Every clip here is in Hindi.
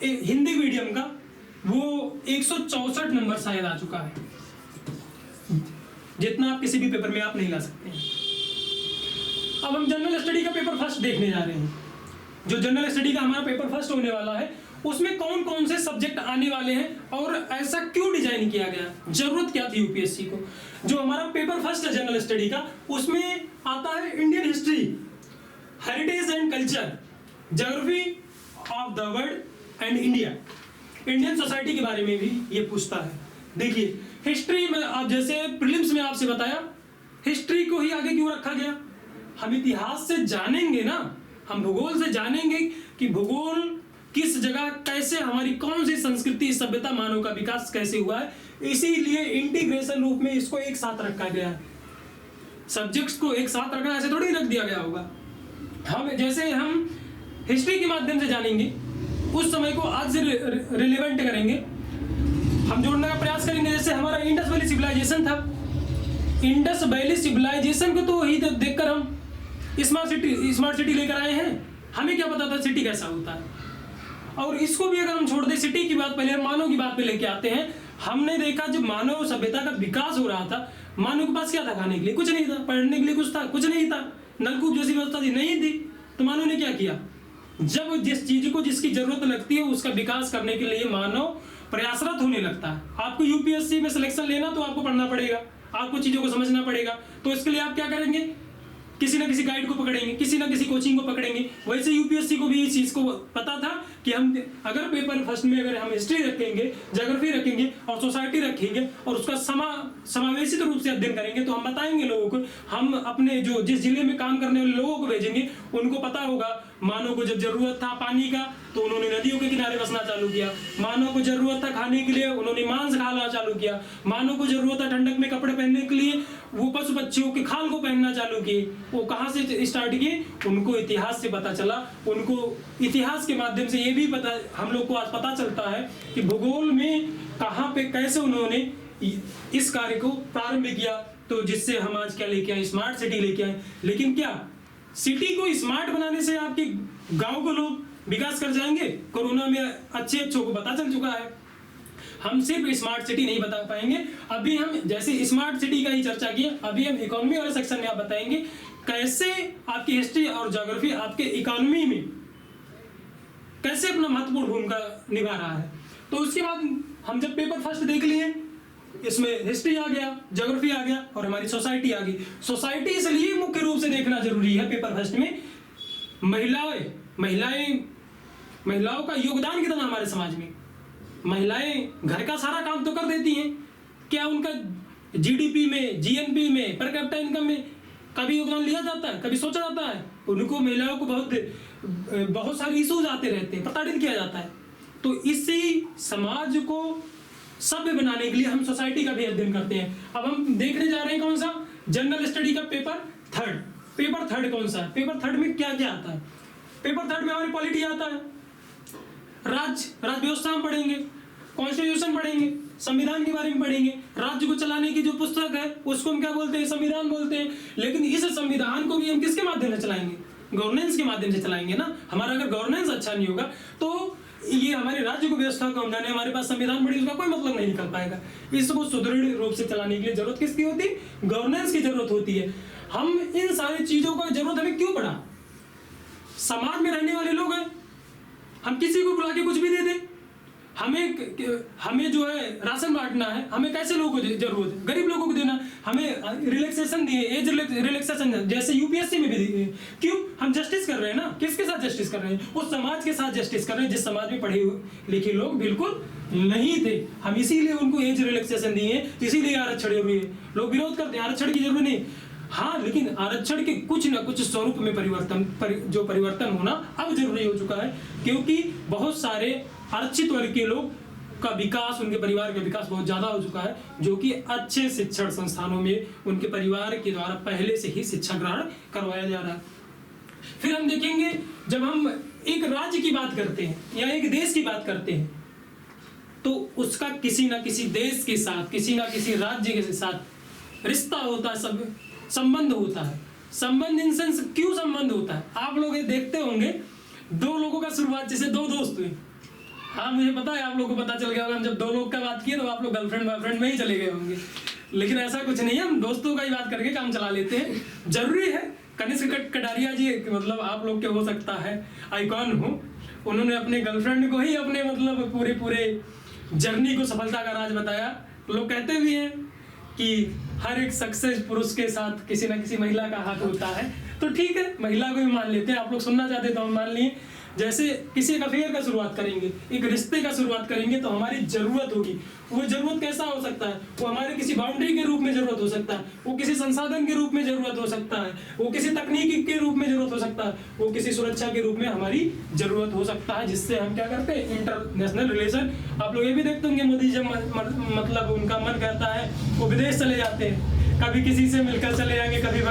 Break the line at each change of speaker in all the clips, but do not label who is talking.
हिंदी मीडियम का वो 164 नंबर शायद आ चुका है, जितना आप किसी भी पेपर में आप नहीं ला सकते हैं। अब हम जनरल स्टडी का पेपर फर्स्ट देखने जा रहे हैं। जो जनरल स्टडी का हमारा पेपर फर्स्ट होने वाला है उसमें कौन कौन से सब्जेक्ट आने वाले हैं और ऐसा क्यों डिजाइन किया गया, जरूरत क्या थी यूपीएससी को। जो हमारा पेपर फर्स्ट है जनरल स्टडी का, उसमें आता है Indian history, heritage and culture, geography of the world and India, Indian society के बारे में भी ये पूछता है। देखिए हिस्ट्री में आप जैसे प्रीलिम्स में आपसे बताया, हिस्ट्री को ही आगे क्यों रखा गया। हम इतिहास से जानेंगे ना, हम भूगोल से जानेंगे कि भूगोल किस जगह कैसे, हमारी कौन सी संस्कृति सभ्यता मानव का विकास कैसे हुआ है, इसीलिए इंटीग्रेशन रूप में इसको एक साथ रखा गया है। सब्जेक्ट्स को एक साथ रखना ऐसे थोड़ी रख दिया गया होगा। हम जैसे हम हिस्ट्री के माध्यम से जानेंगे, उस समय को आज से रिलेवेंट करेंगे, हम जोड़ने का प्रयास करेंगे। जैसे हमारा इंडस वैली सिविलाइजेशन था, इंडस वैली सिविलाइजेशन को तो वही देखकर हम स्मार्ट सिटी लेकर आए हैं। हमें क्या पता था सिटी कैसा होता है। और इसको भी अगर हम छोड़ दें, सिटी की बात पहले मानव की बात पे लेके आते हैं। हमने देखा जब मानव सभ्यता का विकास हो रहा था, मानव के पास क्या था, खाने के लिए कुछ नहीं था, पढ़ने के लिए कुछ था, कुछ नहीं था, नलकूप जैसी व्यवस्था थी नहीं थी, तो मानव ने क्या किया, जब जिस चीज को जिसकी जरूरत लगती है उसका विकास करने के लिए मानव प्रयासरत होने लगता है। आपको यूपीएससी में सिलेक्शन लेना तो आपको पढ़ना पड़ेगा, आपको चीजों को समझना पड़ेगा। तो इसके लिए आप क्या करेंगे, किसी ना किसी गाइड को पकड़ेंगे, किसी ना किसी कोचिंग को पकड़ेंगे। वैसे यूपीएससी को भी इस चीज को पता था कि हम अगर पेपर फर्स्ट में अगर हम हिस्ट्री रखेंगे, ज्योग्राफी रखेंगे और सोसाइटी रखेंगे और उसका समावेशित रूप से अध्ययन करेंगे, तो हम बताएंगे लोगों को, हम अपने जो जिस जिले में काम करने वाले लोगों को भेजेंगे, उनको पता होगा मानव को जब जरूरत था पानी का तो उन्होंने नदियों के किनारे बसना चालू किया, मानव को जरूरत था खाने के लिए उन्होंने मांस खाना चालू किया, मानव को जरूरत था ठंडक में कपड़े पहनने के लिए वो पशु पक्षियों के खाल को पहनना चालू किए। वो कहाँ से स्टार्ट किए, उनको इतिहास से पता चला। उनको इतिहास के माध्यम से ये भी पता, हम लोग को आज पता चलता है कि भूगोल में कहाँ पे कैसे उन्होंने इस कार्य को प्रारंभ किया, तो जिससे हम आज क्या लेके आए, स्मार्ट सिटी लेके आए। लेकिन क्या सिटी को स्मार्ट बनाने से आपके गांव को लोग विकास कर जाएंगे? कोरोना में अच्छों को पता चल चुका है। हम सिर्फ स्मार्ट सिटी नहीं बता पाएंगे। अभी हम जैसे स्मार्ट सिटी का ही चर्चा की, अभी हम इकोनॉमी वाले सेक्शन में आप बताएंगे कैसे आपकी हिस्ट्री और ज्योग्राफी आपके इकोनॉमी में कैसे अपना महत्वपूर्ण भूमिका निभा रहा है। तो उसके बाद हम जब पेपर फर्स्ट देख लिए, इसमें हिस्ट्री आ गया, ज्योग्राफी आ गया और हमारी सोसाइटी आ गई। सोसाइटी इसलिए मुख्य रूप से देखना जरूरी है पेपर फर्स्ट में, महिलाओं का योगदान कितना हमारे समाज में। महिलाएं घर का सारा काम तो कर देती हैं, क्या उनका जीडीपी में, जीएनपी में, पर कैपिटा इनकम में कभी योगदान लिया जाता है, कभी सोचा जाता है? उनको, महिलाओं को बहुत सारे इश्यूज आते रहते हैं, प्रताड़ित किया जाता है। तो इसी समाज को सभ्य बनाने के लिए हम सोसाइटी का भी अध्ययन करते हैं। अब हम देखने जा रहे हैं कौन सा, जनरल स्टडी का पेपर थर्ड। पेपर थर्ड कौन सा है, पेपर थर्ड में क्या क्या आता है? पेपर थर्ड में हमारी पॉलिटी आता है, राज्य व्यवस्था हम पढ़ेंगे, कॉन्स्टिट्यूशन पढ़ेंगे, संविधान के बारे में पढ़ेंगे। राज्य को चलाने की जो पुस्तक है उसको हम क्या बोलते हैं, संविधान बोलते हैं। लेकिन इस संविधान को भी हम किसके माध्यम से चलाएंगे, गवर्नेंस के माध्यम से चलाएंगे ना। हमारा अगर गवर्नेंस अच्छा नहीं होगा तो ये हमारे राज्य को व्यवस्था को हम जाने, हमारे पास संविधान पढ़ी, उसका कोई मतलब नहीं निकल पाएगा। इसको सुदृढ़ रूप से चलाने के लिए जरूरत किसकी होती है, गवर्नेंस की जरूरत होती है। हम इन सारी चीजों का जरूरत हमें क्यों पड़ा, समाज में रहने वाले लोग हैं, हम किसी को बुला के कुछ भी दे दें। हमें जो है राशन बांटना है, हमें कैसे लोगों को जरूरत है, गरीब लोगों को देना। हमें रिलैक्सेशन दिए, एज रिलैक्सेशन जैसे यूपीएससी में भी दिए। क्यों, हम जस्टिस कर रहे हैं ना। किसके साथ जस्टिस कर रहे हैं, उस समाज के साथ जस्टिस कर रहे हैं जिस समाज में पढ़े लिखे लोग बिल्कुल नहीं थे। हम इसीलिए उनको एज रिलैक्सेशन दिए, इसीलिए आरक्षण हुए। लोग विरोध करते हैं, आरक्षण की जरूरत नहीं। हाँ, लेकिन आरक्षण के कुछ न कुछ स्वरूप में परिवर्तन होना अब जरूरी हो चुका है, क्योंकि बहुत सारे आरक्षित वर्ग के लोग का विकास, उनके परिवार का विकास बहुत ज्यादा हो चुका है, जो कि अच्छे शिक्षण संस्थानों में उनके परिवार के द्वारा पहले से ही शिक्षा ग्रहण करवाया जा रहा है। फिर हम देखेंगे, जब हम एक राज्य की बात करते हैं या एक देश की बात करते हैं, तो उसका किसी ना किसी देश के साथ, किसी ना किसी राज्य के साथ रिश्ता होता है, सब संबंध होता है। संबंध इन सेंस क्यों संबंध होता है, आप लोग ये देखते होंगे, दो लोगों का शुरुआत, जैसे दो दोस्त हुए, हाँ मुझे पता है, आप लोगों को पता चल गया होगा, हम जब 2 लोग का बात किए तो आप लोग गर्लफ्रेंड बॉयफ्रेंड में ही चले गए होंगे, लेकिन ऐसा कुछ नहीं है, हम दोस्तों का ही बात करके काम चला लेते हैं। जरूरी है कनिष्क कटारिया जी मतलब आप लोग के हो सकता है आइकॉन हो, उन्होंने अपने गर्लफ्रेंड को ही अपने मतलब पूरे जर्नी को सफलता का राज बताया। लोग कहते भी हैं कि हर एक सक्सेस पुरुष के साथ किसी ना किसी महिला का हाथ होता है, तो ठीक है महिला को भी मान लेते हैं। आप लोग सुनना चाहते हैं तो हम मान लिए। जैसे किसी एक अफेयर का शुरुआत करेंगे, एक रिश्ते का शुरुआत करेंगे, तो हमारी जरूरत होगी। वो जरूरत कैसा हो सकता है? वो हमारे किसी बाउंड्री के रूप में जरूरत हो सकता है, वो किसी संसाधन के रूप में जरूरत हो सकता है, वो किसी तकनीकी के रूप में जरूरत हो सकता है, वो किसी सुरक्षा के रूप में हमारी जरूरत हो सकता है, जिससे हम क्या करते हैं इंटरनेशनल रिलेशन। आप लोग ये भी देखते होंगे मोदी जब मतलब उनका मन करता है वो विदेश चले जाते हैं, कभी किसी से मिलकर चले जाएंगे, कभी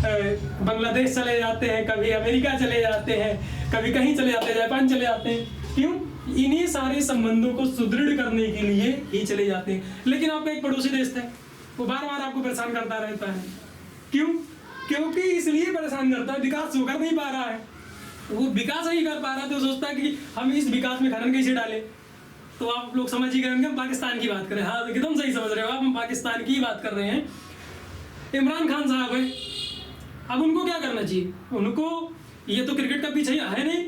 बांग्लादेश चले जाते हैं, कभी अमेरिका चले जाते हैं, कभी कहीं चले जाते हैं, जापान चले जाते हैं। क्यों? इन्हीं सारे संबंधों को सुदृढ़ करने के लिए ही चले जाते हैं। लेकिन आपका एक पड़ोसी देश है, वो बार बार आपको परेशान करता रहता है। क्यों? क्योंकि इसलिए परेशान करता है, विकास वो कर नहीं पा रहा है। वो विकास नहीं कर पा रहा तो सोचता है कि हम इस विकास में खनन कैसे डालें। तो आप लोग समझ ही गए होंगे हम पाकिस्तान की बात कर रहे हैं। हाँ एकदम सही समझ रहे हो आप, हम पाकिस्तान की बात कर रहे हैं। इमरान खान साहब है, अब उनको क्या करना चाहिए? उनको ये तो क्रिकेट का पीछे है नहीं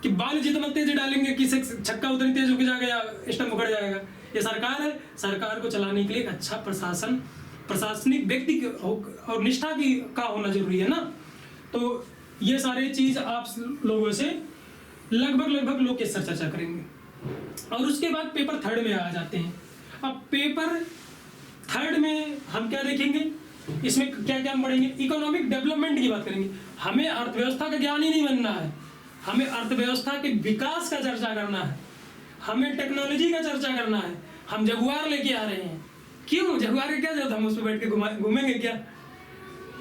कि बॉल जितना तेज डालेंगे कि छक्का उतनी तेज रुक जाएगा या स्टंप उखड़ जाएगा। ये सरकार है, सरकार को चलाने के लिए एक अच्छा प्रशासनिक व्यक्ति और निष्ठा की का होना जरूरी है ना। तो ये सारी चीज आप लोगों से लगभग लोग किस चर्चा करेंगे। और उसके बाद पेपर 3 में आ जाते हैं। अब पेपर 3 में हम क्या देखेंगे, इसमें क्या क्या हम पढ़ेंगे? इकोनॉमिक डेवलपमेंट की बात करेंगे। हमें अर्थव्यवस्था का ज्ञान ही नहीं बनना है, हमें अर्थव्यवस्था के विकास का चर्चा करना है, हमें टेक्नोलॉजी का चर्चा करना है। हम जगुआर लेके आ रहे हैं, क्यों? जगुआर की क्या जरूरत? हम उस पर बैठ के घूमेंगे क्या?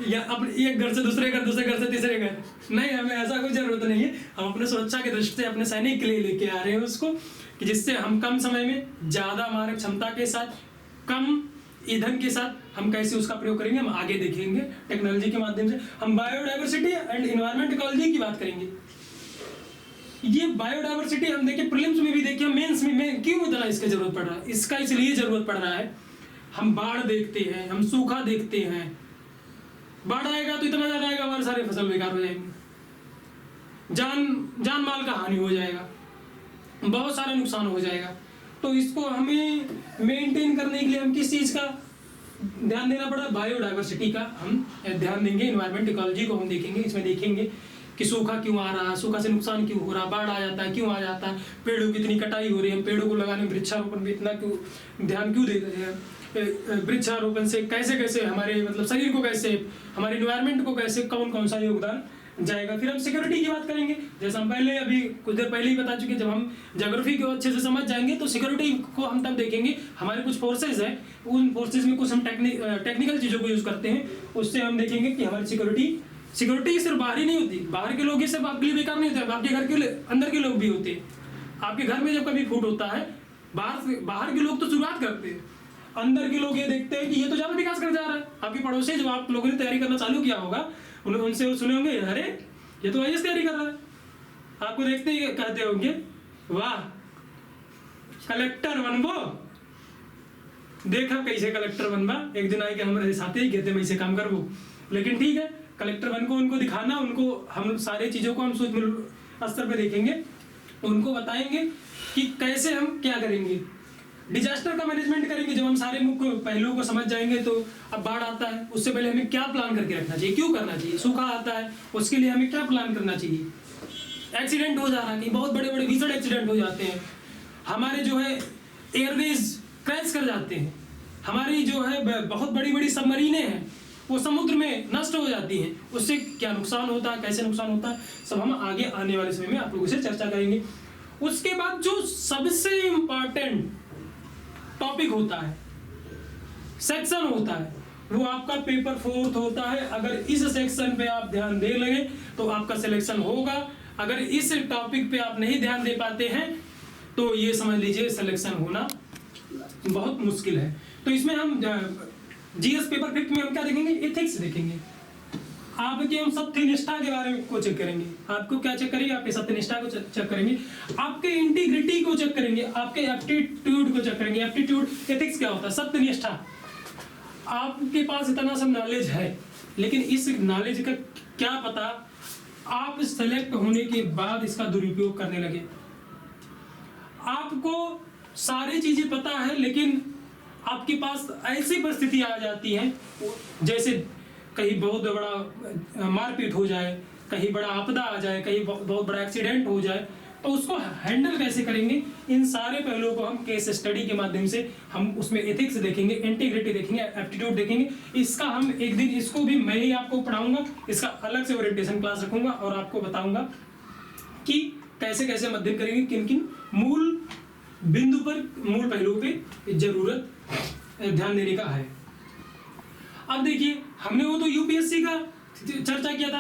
या अपने एक घर से दूसरे घर से तीसरे घर? नहीं, हमें ऐसा कोई जरूरत नहीं है। हम अपने सुरक्षा की दृष्टि से अपने सैनिक के लिए लेके आ रहे हैं उसको, कि जिससे हम कम समय में ज्यादा मारक क्षमता के साथ, कम ईंधन के साथ हम कैसे उसका प्रयोग करेंगे, हम आगे देखेंगे टेक्नोलॉजी के माध्यम से। हम बायोडाइवर्सिटी एंड एनवायरमेंट इकोलॉजी की बात करेंगे। ये बायोडाइवर्सिटी हम देखें, प्रीलिम्स में भी देखिए, मेंस में क्यों इतना इसकी जरूरत पड़ रहा है? इसका इसलिए जरूरत पड़ रहा है, हम बाढ़ देखते हैं, हम सूखा देखते हैं। बाढ़ आएगा तो इतना ज्यादा आएगा, हमारे सारे फसल बेकार हो जाएंगे, जान माल का हानि हो जाएगा, बहुत सारा नुकसान हो जाएगा। तो इसको हमें मेंटेन करने के लिए हम किस चीज का ध्यान देना पड़ा? बायोडाइवर्सिटी का हम ध्यान देंगे। एनवायरमेंट इकोलॉजी को हम देखेंगे। इसमें देखेंगे कि सूखा क्यों आ रहा है, सूखा से नुकसान क्यों हो रहा, बाढ़ आ जाता है क्यों आ जाता है, पेड़ों की इतनी कटाई हो रही है, पेड़ों को लगाने में वृक्षारोपण में इतना क्यों ध्यान क्यों दे रहे हैं, वृक्षारोपण से कैसे कैसे हमारे मतलब शरीर को कैसे, हमारे एनवायरमेंट को कैसे कौन सा योगदान जाएगा। फिर हम सिक्योरिटी की बात करेंगे। जैसे हम पहले अभी कुछ देर पहले ही बता चुके, जब हम ज्योग्राफी को अच्छे से समझ जाएंगे तो सिक्योरिटी को हम तब देखेंगे। हमारे कुछ फोर्सेज है, उन फोर्सेज में कुछ हम टेक्निकल चीज़ों को यूज़ करते हैं, उससे हम देखेंगे कि हमारी सिक्योरिटी सिर्फ बाहर ही नहीं होती, बाहर के लोग ही सिर्फ आपके लिए बेकार नहीं होते, आपके घर के अंदर के लोग भी होते हैं। आपके घर में जब कभी फूट होता है, बाहर के लोग तो शुरुआत करते हैं, अंदर के लोग ये देखते हैं कि ये तो ज़्यादा विकास कर जा रहा है। आपके पड़ोसी जब आप लोगों ने तैयारी करना चालू किया होगा, उनसे वो सुने होंगे, अरे ये तो आईएएस तैयारी कर रहा है। आपको देखते ही कहते होंगे, वाह कलेक्टर बनबो, देखा कैसे कलेक्टर बनबा। एक दिन आए कि हमारे साथ ही कहते मैं इसे काम करबो। लेकिन ठीक है, कलेक्टर बन को उनको दिखाना, उनको हम सारी चीज़ों को हम सूक्ष्म स्तर पे देखेंगे, उनको बताएंगे कि कैसे हम क्या करेंगे। डिजास्टर का मैनेजमेंट करेंगे। जब हम सारे मुख्य पहलुओं को समझ जाएंगे तो अब बाढ़ आता है, उससे पहले हमें क्या प्लान करके रखना चाहिए, क्यों करना चाहिए। सूखा आता है, उसके लिए हमें क्या प्लान करना चाहिए। एक्सीडेंट हो जा रहा है कि बहुत बड़े बड़े भीषण एक्सीडेंट हो जाते हैं, हमारे जो है एयरवेज क्रैश कर जाते हैं, हमारी जो है बहुत बड़ी बड़ी सबमरीनें हैं वो समुद्र में नष्ट हो जाती हैं, उससे क्या नुकसान होता है, कैसे नुकसान होता है, सब हम आगे आने वाले समय में आप लोगों से चर्चा करेंगे। उसके बाद जो सबसे इम्पोर्टेंट टॉपिक होता है, सेक्शन होता है, वो आपका पेपर 4 होता है। अगर इस सेक्शन पे आप ध्यान दे लगे तो आपका सिलेक्शन होगा। अगर इस टॉपिक पे आप नहीं ध्यान दे पाते हैं तो ये समझ लीजिए सिलेक्शन होना बहुत मुश्किल है। तो इसमें हम जीएस पेपर 5 में हम क्या देखेंगे, एथिक्स देखेंगे। आपके हम सत्यनिष्ठा के बारे में को चेक करेंगे। आपको क्या चेक करेंगे? आपके सत्यनिष्ठा को चेक करेंगे, आपके इंटीग्रिटी को चेक करेंगे, आपके एप्टीट्यूड को चेक करेंगे। एप्टीट्यूड एथिक्स क्या होता है? सत्यनिष्ठा। आपके पास इतना सब नॉलेज है, लेकिन इस नॉलेज का क्या पता आप सेलेक्ट होने के बाद इसका दुरुपयोग करने लगे। आपको सारी चीजें पता है, लेकिन आपके पास ऐसी परिस्थिति आ जाती है, जैसे कहीं बहुत बड़ा मारपीट हो जाए, कहीं बड़ा आपदा आ जाए, कहीं बहुत बड़ा एक्सीडेंट हो जाए, तो उसको हैंडल कैसे करेंगे? इन सारे पहलुओं को हम केस स्टडी के माध्यम से हम उसमें एथिक्स देखेंगे, इंटीग्रिटी देखेंगे, एप्टीट्यूड देखेंगे। इसका हम एक दिन इसको भी मैं ही आपको पढ़ाऊंगा, इसका अलग से ओरिएंटेशन क्लास रखूंगा और आपको बताऊंगा कि कैसे कैसे मध्यम करेंगे, किन किन मूल बिंदु पर, मूल पहलुओं पे जरूरत ध्यान देने का है। अब देखिए, हमने वो तो यूपीएससी का चर्चा किया था।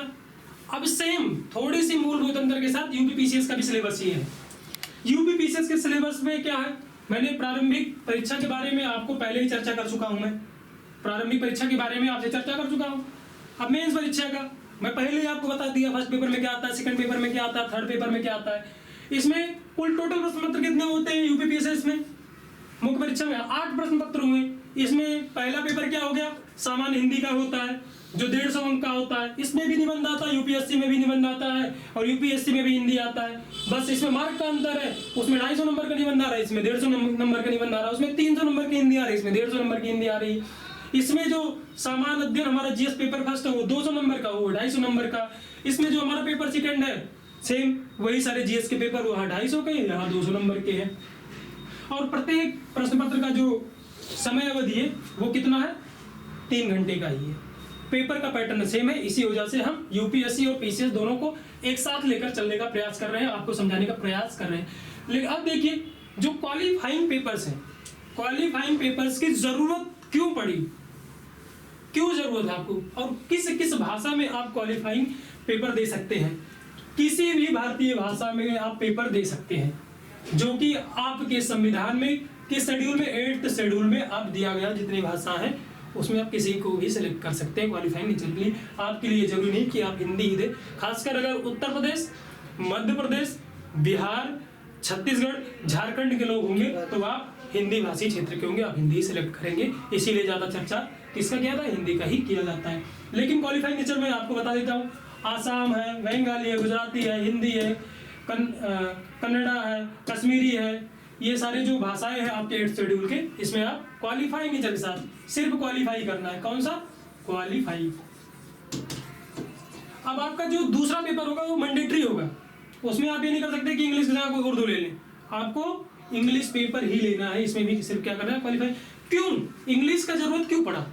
अब सेम थोड़ी सी मूलभूत अंतर के साथ यूपीपीसीएस का भी सिलेबस ही है। यूपीपीसीएस के सिलेबस में क्या है? मैंने प्रारंभिक परीक्षा के बारे में आपको पहले ही चर्चा कर चुका हूं। मैं प्रारंभिक परीक्षा के बारे में आपसे चर्चा कर चुका हूं। अब मेंस परीक्षा का मैं पहले ही आपको बता दिया, फर्स्ट पेपर में क्या आता है, सेकंड पेपर में क्या आता है, थर्ड पेपर में क्या आता है। इसमें कुल टोटल प्रश्न पत्र कितने होते हैं यूपीपीसीएस में? मुख्य परीक्षा में 8 प्रश्न पत्र हुए। इसमें पहला पेपर क्या हो गया? सामान्य हिंदी का होता है, जो 150 अंक का होता है। इसमें भी निबंध आता है, यूपीएससी में भी निबंध आता है और यूपीएससी में भी हिंदी आता है। बस इसमें मार्क का अंतर है, उसमें 250 नंबर का निबंध आ रहा है, इसमें 150 नंबर का निबंध आ रहा है। उसमें 300 नंबर की हिंदी आ रही है, इसमें 150 नंबर की हिंदी आ रही है। इसमें जो सामान्य अध्ययन हमारा जीएस पेपर फर्स्ट है वो 200 नंबर का, वो 250 नंबर का। इसमें जो हमारा पेपर सेकंड है, सेम वही सारे जीएस के पेपर वहाँ 250 के, यहाँ 200 नंबर के हैं। और प्रत्येक प्रश्न पत्र का जो समय अवधि है वो कितना है? 3 घंटे का ही है। पेपर का पैटर्न सेम है। इसी वजह से हम यूपीएससी और पीसीएस दोनों को एक साथ लेकर चलने का प्रयास कर रहे हैं, आपको समझाने का प्रयास कर रहे हैं। लेकिन अब देखिए, जो क्वालिफाइंग पेपर्स हैं, क्वालिफाइंग पेपर्स की जरूरत क्यों पड़ी, क्यों जरूरत है आपको, और किस किस भाषा में आप क्वालिफाइंग पेपर दे सकते हैं? किसी भी भारतीय भाषा में आप पेपर दे सकते हैं, जो कि आपके संविधान में किस शेड्यूल में, 8th शेड्यूल में आप दिया गया जितनी भाषा है उसमें आप किसी को भी सिलेक्ट कर सकते हैं क्वालिफाइंग नेचर के लिए। आपके लिए जरूरी नहीं कि आप हिंदी ही दें। खासकर अगर उत्तर प्रदेश, मध्य प्रदेश, बिहार, छत्तीसगढ़, झारखंड के लोग होंगे तो आप हिंदी भाषी क्षेत्र के होंगे, आप हिंदी सेलेक्ट करेंगे। इसीलिए ज्यादा चर्चा किसका किया था? हिंदी का ही किया जाता है। लेकिन क्वालिफाइंग नेचर में आपको बता देता हूँ, आसाम है, बंगाली है, गुजराती है, हिंदी है, कन्नड़ा है, कश्मीरी है, ये सारे जो भाषाएं हैं आपके 8th शेड्यूल के, इसमें आप क्वालिफाई नेचर के साथ सिर्फ क्वालिफाई करना है। कौन सा? क्वालिफाई। अब आपका जो दूसरा पेपर होगा वो मैंडेटरी होगा। उसमें आप ये नहीं कर सकते कि इंग्लिश की जगह कोई उर्दू ले लें, आपको इंग्लिश पेपर ही लेना है। इसमें भी सिर्फ क्या करना है? क्वालिफाई। क्यों इंग्लिश का जरूरत क्यों पड़ा?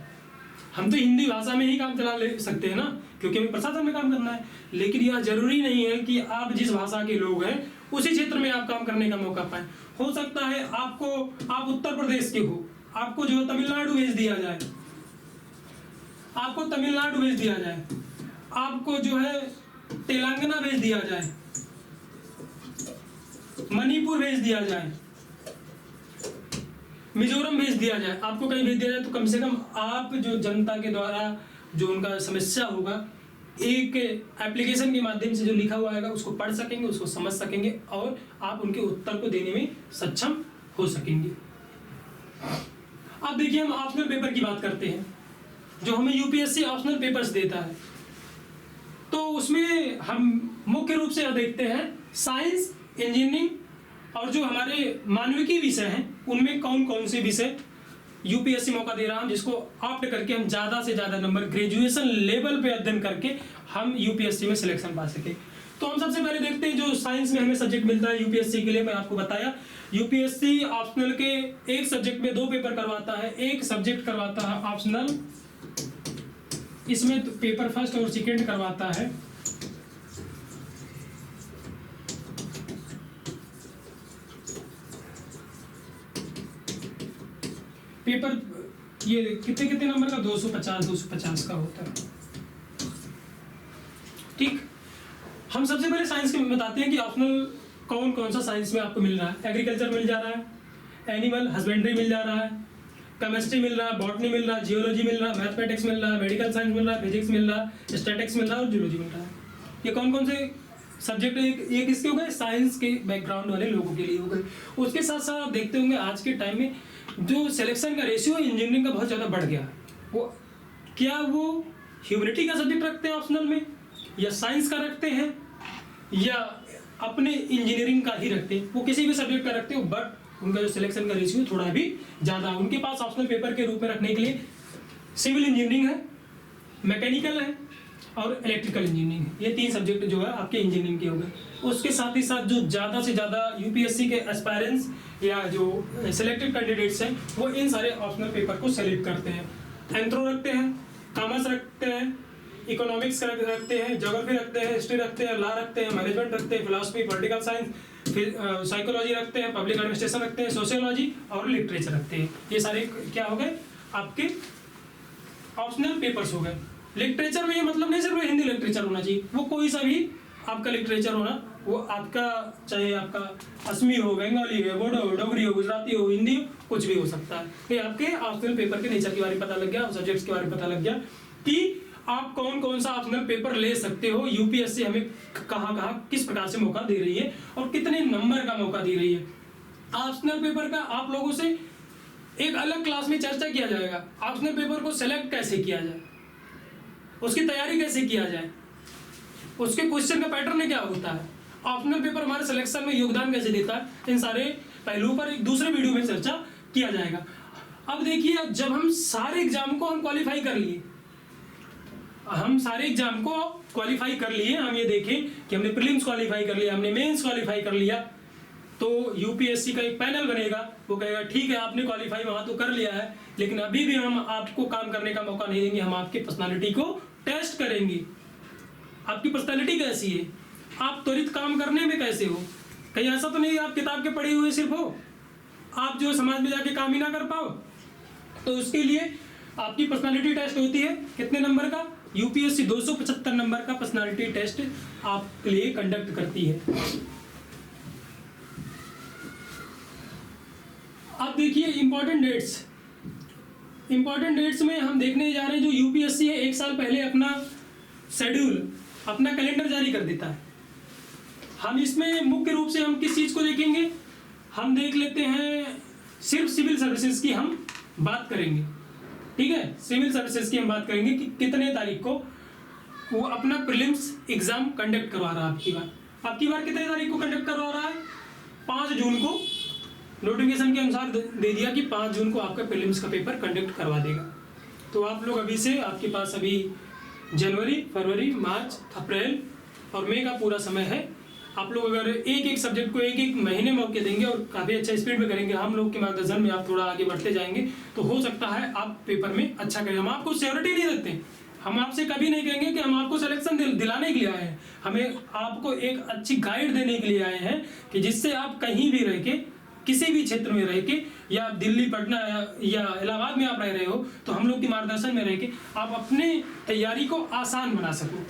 हम तो हिंदी भाषा में ही काम चला ले सकते हैं ना, क्योंकि हमें प्रशासन में काम करना है। लेकिन यह जरूरी नहीं है कि आप जिस भाषा के लोग हैं उसी क्षेत्र में आप काम करने का मौका पाए। हो सकता है आप उत्तर प्रदेश के हो, आपको जो तमिलनाडु भेज दिया जाए, आपको तमिलनाडु भेज दिया जाए, आपको जो है तेलंगाना भेज दिया जाए, मणिपुर भेज दिया जाए, मिजोरम भेज दिया जाए, आपको कहीं भेज दिया जाए, तो कम से कम आप जो जनता के द्वारा जो उनका समस्या होगा, एक एप्लीकेशन के माध्यम से जो लिखा हुआ आएगा उसको पढ़ सकेंगे, उसको समझ सकेंगे और आप उनके उत्तर को देने में सक्षम हो सकेंगे। अब देखिए, हम ऑप्शनल पेपर की बात करते हैं, जो हमें यूपीएससी ऑप्शनल पेपर्स देता है। तो उसमें हम मुख्य रूप से देखते हैं साइंस, इंजीनियरिंग और जो हमारे मानविकी विषय हैं उनमें कौन कौन से विषय यूपीएससी मौका दे रहा है, जिसको ऑप्ट करके हम ज्यादा से ज्यादा नंबर ग्रेजुएशन लेवल पे अध्ययन करके हम यूपीएससी में सिलेक्शन पा सके। तो हम सबसे पहले देखते हैं जो साइंस में हमें सब्जेक्ट मिलता है यूपीएससी के लिए। मैं आपको बताया, यूपीएससी ऑप्शनल के एक सब्जेक्ट में 2 पेपर करवाता है, एक सब्जेक्ट करवाता है ऑप्शनल, इसमें तो पेपर फर्स्ट और सेकेंड करवाता है। पेपर ये कितने कितने नंबर का? 250 का होता है। ठीक, हम सबसे पहले साइंस के बताते हैं कि ऑप्शनल कौन कौन सा साइंस में आपको मिल रहा है। एग्रीकल्चर मिल जा रहा है, एनिमल हस्बेंड्री मिल जा रहा है, केमिस्ट्री मिल रहा है, बॉटनी मिल रहा है, जियोलॉजी मिल रहा है, मैथमेटिक्स मिल रहा है, मेडिकल साइंस मिल रहा है, फिजिक्स मिल रहा है, स्टैटिक्स मिल रहा है और जूलॉजी मिल रहा है। ये कौन कौन से सब्जेक्ट ये किसके हो गए? साइंस के बैकग्राउंड वाले लोगों के लिए हो गए। उसके साथ साथ आप देखते होंगे आज के टाइम में जो सिलेक्शन का रेशियो इंजीनियरिंग का बहुत ज़्यादा बढ़ गया है। वो क्या वो ह्यूमैनिटी का सब्जेक्ट रखते हैं ऑप्शनल में, या साइंस का रखते हैं, या अपने इंजीनियरिंग का ही रखते हैं, वो किसी भी सब्जेक्ट का रखते हो, बट उनका जो सिलेक्शन का रेशियो थोड़ा भी ज़्यादा है। उनके पास ऑप्शनल पेपर के रूप में रखने के लिए सिविल इंजीनियरिंग है, मैकेनिकल है और इलेक्ट्रिकल इंजीनियरिंग है। ये 3 सब्जेक्ट जो है आपके इंजीनियरिंग के हो गए। उसके साथ ही साथ जो ज़्यादा से ज़्यादा यूपीएससी के एस्पायरेंट्स या जो सिलेक्टेड कैंडिडेट्स हैं वो इन सारे ऑप्शनल पेपर को सेलेक्ट करते हैं। एंथ्रो रखते हैं, कॉमर्स रखते हैं, इकोनॉमिक्स रखते हैं, ज्योग्राफी रखते हैं, हिस्ट्री रखते हैं, लॉ रखते हैं, मैनेजमेंट रखते हैं, फिलोसफी, पॉलिटिकल साइंस, फिर साइकोलॉजी रखते हैं, पब्लिक एडमिनिस्ट्रेशन रखते हैं, सोशियोलॉजी और लिटरेचर रखते हैं। ये सारे क्या हो गए आपके ऑप्शनल पेपर्स हो गए। लिटरेचर में ये मतलब नहीं सिर्फ हिंदी लिटरेचर होना चाहिए, वो कोई सा भी आपका लिटरेचर होना, वो आपका चाहे आपका असमी हो, बंगाली हो, बोडो हो, डोगरी हो, गुजराती हो, हिंदी हो, कुछ भी हो सकता है। ये आपके ऑप्शनल पेपर के नेचर के बारे में पता लग गया, सब्जेक्ट्स के बारे में पता लग गया कि आप कौन कौन सा ऑप्शनल पेपर ले सकते हो। यूपीएससी हमें कहाँ कहाँ किस प्रकार से मौका दे रही है और कितने नंबर का मौका दे रही है। ऑप्शनल पेपर का आप लोगों से एक अलग क्लास में चर्चा किया जाएगा। ऑप्शनल पेपर को सेलेक्ट कैसे किया जाए, उसकी तैयारी कैसे किया जाए, उसके क्वेश्चन का पैटर्न क्या होता है, ऑप्शनल पेपर हमारे सिलेक्शन में योगदान कैसे देता है, इन सारे पहलुओं पर एक दूसरे वीडियो में चर्चा किया जाएगा। अब देखिए, जब हम सारे एग्जाम को क्वालिफाई कर लिए, हम सारे एग्जाम को क्वालिफाई कर लिए, हम ये देखें कि हमने प्रीलिम्स क्वालिफाई कर लिया, हमने मेंस क्वालिफाई कर लिया, तो यूपीएससी का एक पैनल बनेगा, वो कहेगा ठीक है आपने क्वालिफाई वहां तो कर लिया है, लेकिन अभी भी हम आपको काम करने का मौका नहीं देंगे, हम आपकी पर्सनालिटी को टेस्ट करेंगे। आपकी पर्सनालिटी कैसी है, आप त्वरित काम करने में कैसे हो, कहीं ऐसा तो नहीं आप किताब के पढ़े हुए सिर्फ हो, आप जो समाज में जाके काम ही ना कर पाओ। तो उसके लिए आपकी पर्सनालिटी टेस्ट होती है, कितने नंबर का? यूपीएससी 275 नंबर का पर्सनालिटी टेस्ट आपके लिए कंडक्ट करती है। अब देखिए इंपॉर्टेंट डेट्स में हम देखने जा रहे हैं, जो यूपीएससी है 1 साल पहले अपना शेड्यूल, अपना कैलेंडर जारी कर देता है। हम इसमें मुख्य रूप से हम किस चीज़ को देखेंगे, हम देख लेते हैं सिर्फ सिविल सर्विसेज की हम बात करेंगे, ठीक है। सिविल सर्विसेज की हम बात करेंगे कि कितने तारीख को वो अपना प्रीलिम्स एग्जाम कंडक्ट करवा रहा है। आपकी बार कितने तारीख को कंडक्ट करवा रहा है? 5 जून को नोटिफिकेशन के अनुसार दे दिया कि 5 जून को आपका प्रीलिम्स का पेपर कंडक्ट करवा देगा। तो आप लोग अभी से, आपके पास अभी जनवरी, फरवरी, मार्च, अप्रैल और मई का पूरा समय है। आप लोग अगर एक एक सब्जेक्ट को एक एक महीने मौके देंगे और काफ़ी अच्छा स्पीड में करेंगे, हम लोग के मार्गदर्शन में आप थोड़ा आगे बढ़ते जाएंगे, तो हो सकता है आप पेपर में अच्छा करें। हम आपको श्योरिटी नहीं देते, हम आपसे कभी नहीं कहेंगे कि हम आपको सिलेक्शन दिलाने के लिए आए हैं, हमें आपको एक अच्छी गाइड देने के लिए आए हैं कि जिससे आप कहीं भी रह के, किसी भी क्षेत्र में रह के, या दिल्ली, पटना या इलाहाबाद में आप रह रहे हो, तो हम लोग के मार्गदर्शन में रह के आप अपने तैयारी को आसान बना सको।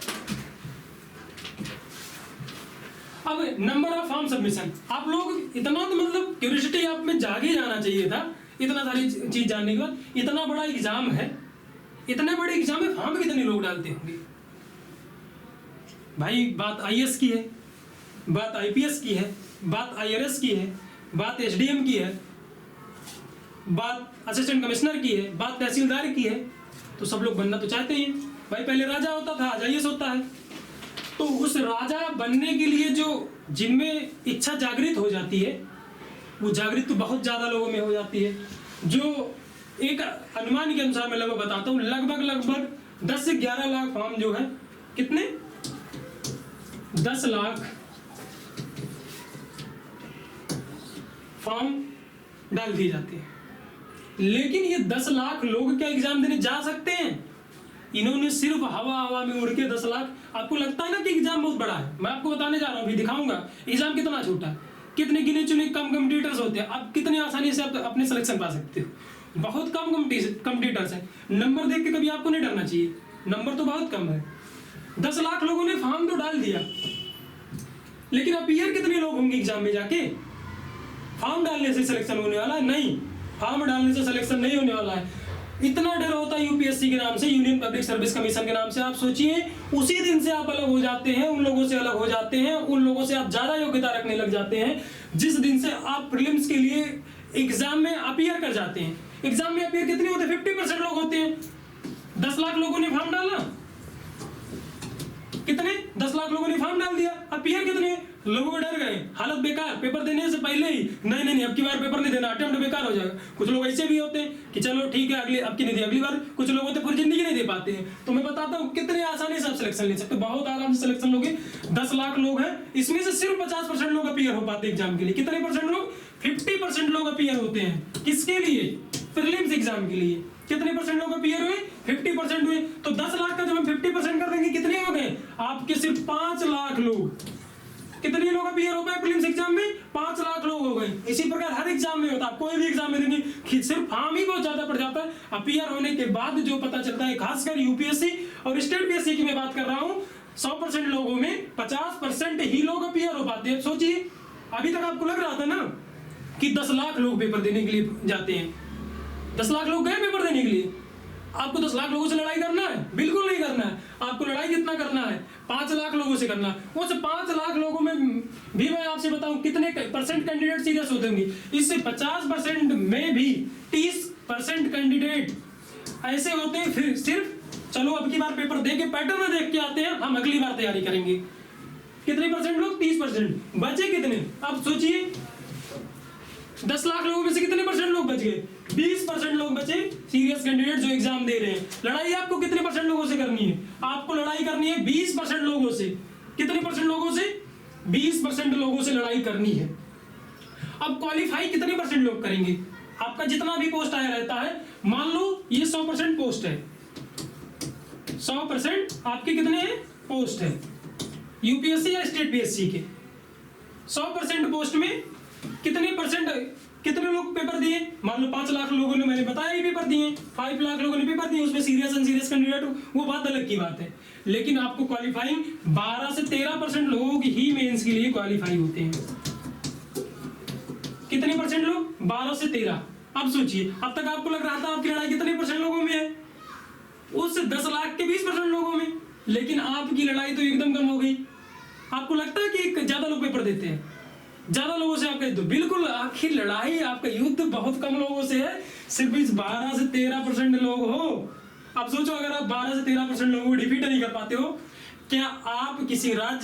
अब नंबर ऑफ फॉर्म सबमिशन, आप लोग इतना तो मतलब क्यूरियोसिटी आप में जागे जाना चाहिए था, इतना सारी चीज जानने के बाद। इतना बड़ा एग्जाम है, इतने बड़े एग्जाम में फॉर्म कितने लोग डालते होंगे भाई? बात आईएएस की है, बात आईपीएस की है, बात आईआरएस की है, बात एसडीएम की है, बात असिस्टेंट कमिश्नर की है, बात तहसीलदार की है। तो सब लोग बनना तो चाहते ही हैं भाई। पहले राजा होता था, आज आईएएस होता है। तो उस राजा बनने के लिए जो जिनमें इच्छा जागृत हो जाती है, वो जागृत तो बहुत ज़्यादा लोगों में हो जाती है। जो एक अनुमान के अनुसार मैं लगभग बताता हूँ, लगभग 10 से 11 लाख फॉर्म जो है, कितने? 10 लाख फॉर्म डाल दिए जाते हैं। लेकिन ये 10 लाख लोग क्या एग्जाम देने जा सकते हैं? इन्होंने सिर्फ हवा में उड़ के 10 लाख, आपको लगता है ना कि एग्जाम बहुत बड़ा है, मैं आपको बताने जा रहा हूँ, अभी दिखाऊंगा एग्जाम कितना छोटा है, कितने गिने चुने कम कंपटीटर्स होते हैं, आप कितने आसानी से आप अपने सिलेक्शन पा सकते हो। बहुत कम कंपटीटर्स हैं। नंबर देख के कभी आपको नहीं डरना चाहिए, नंबर तो बहुत कम है। 10 लाख लोगों ने फॉर्म तो डाल दिया, लेकिन अपीयर कितने लोग होंगे एग्जाम में जाके? फॉर्म डालने से सिलेक्शन होने वाला नहीं, फॉर्म डालने से सिलेक्शन नहीं होने वाला है। इतना डर होता है यूपीएससी के नाम से, यूनियन पब्लिक सर्विस कमीशन के नाम से। आप सोचिए, उसी दिन से आप अलग हो जाते हैं, उन लोगों से अलग हो जाते हैं, उन लोगों से आप ज्यादा योग्यता रखने लग जाते हैं जिस दिन से आप प्रीलिम्स के लिए एग्जाम में अपीयर कर जाते हैं। एग्जाम में अपीयर कितने होते हैं? 50% लोग होते हैं। 10 लाख लोगों ने फॉर्म डाला, कितने? 10 लाख लोगों ने फॉर्म डाल दिया, अपीयर कितने? लोग डर गए, हालत बेकार, पेपर देने से पहले ही नहीं अब की बार पेपर नहीं देना, अटेम्प्ट बेकार हो जाएगा। कुछ लोग ऐसे भी होते हैं कि चलो ठीक है अगली अब की नहीं दी अगली बार। कुछ लोग होते पूरी जिंदगी नहीं दे पाते हैं। तो मैं बताता हूँ कितने आसानी से आप सिलेक्शन ले सकते, बहुत आराम से सिलेक्शन लोगे। 10 लाख लोग हैं, इसमें से सिर्फ 50% लोग अपीयर हो पाते हैं एग्जाम के लिए। कितने परसेंट लोग? 50% लोग अपीयर होते हैं। किसके लिए? प्रीलिम्स एग्जाम के लिए। कितने परसेंट लोग अपीयर हुए? 50% हुए। तो 10 लाख का जब हम 50% कर देंगे कितने हो गए? आपके सिर्फ 5 लाख लोग। कितने लोग अपीयर हो गए प्रीलिम्स एग्जाम में? 5 लाख लोग हो गए। इसी प्रकार हर एग्जाम में होता है, कोई भी एग्जाम में देंगे सिर्फ फॉर्म ही बहुत ज्यादा पड़ जाता है। अपीयर होने के बाद जो पता चलता है, खासकर यूपीएससी और स्टेट पीएससी की मैं बात कर रहा हूं, 100% लोगों में 50% ही लोग अपीयर हो पाते हैं। सोचिए, अभी तक आपको लग रहा था ना कि 10 लाख लोग पेपर देने के लिए जाते हैं। 10 लाख लोग गए पेपर देने के लिए। आपको 10 लाख लोगों से लड़ाई करना है? बिल्कुल नहीं करना है। आपको लड़ाई कितना करना है? 5 लाख लोगों से करना है। उस 5 लाख लोगों में भी मैं आपसे बताऊं कितने परसेंट कैंडिडेट सीरियस होते होंगे। इससे 50% में भी 30% कैंडिडेट ऐसे होते हैं फिर सिर्फ चलो अब की बार पेपर दे के पैटर्न देख के आते हैं, हम अगली बार तैयारी करेंगे। कितने परसेंट लोग? 30%। बचे कितने? अब सोचिए, 10 लाख लोगों में से कितने परसेंट लोग बच गए? 20% लोग बचे सीरियस कैंडिडेट जो एग्जाम दे रहे हैं। लड़ाई आपको कितने परसेंट लोगों से करनी है? आपको लड़ाई करनी है 20% लोगों से। कितने परसेंट लोगों से? 20% लोगों से लड़ाई करनी है। अब क्वालिफाई कितने परसेंट लोग करेंगे? आपका जितना भी पोस्ट आया रहता है, मान लो ये 100% पोस्ट है, 100% आपके कितने हैं पोस्ट है यूपीएससी या स्टेट पीएससी के। 100% पोस्ट में कितने परसेंट, कितने लोग पेपर दिए? मान लो 5 लाख लोगों ने, मैंने बताया ही पेपर दिए, 5 लाख लोगों ने पेपर दिए, उसमें सीरियस अनसीरियस कैंडिडेट वो बात अलग की बात है। लेकिन आपको क्वालिफाइंग 12 से 13% लोगों की ही मेंस के लिए क्वालिफाई होते हैं। कितने परसेंट लोग? 12 से 13। अब सोचिए, अब तक आपको लग रहा था आपकी लड़ाई कितने परसेंट लोगों में है? उस 10 लाख के 20% लोगों में। लेकिन आपकी लड़ाई तो एकदम कम हो गई। आपको लगता है कि ज्यादा लोग पेपर देते हैं, ज्यादा लोगों से आपका युद्ध? बिल्कुल, आखिर लड़ाई आपका युद्ध बहुत कम लोगों से है, सिर्फ इस 12 से 13% लोग हो। अब सोचो, अगर आप 12 से 13% लोगों को डिफीट नहीं कर पाते हो, क्या आप किसी राज्य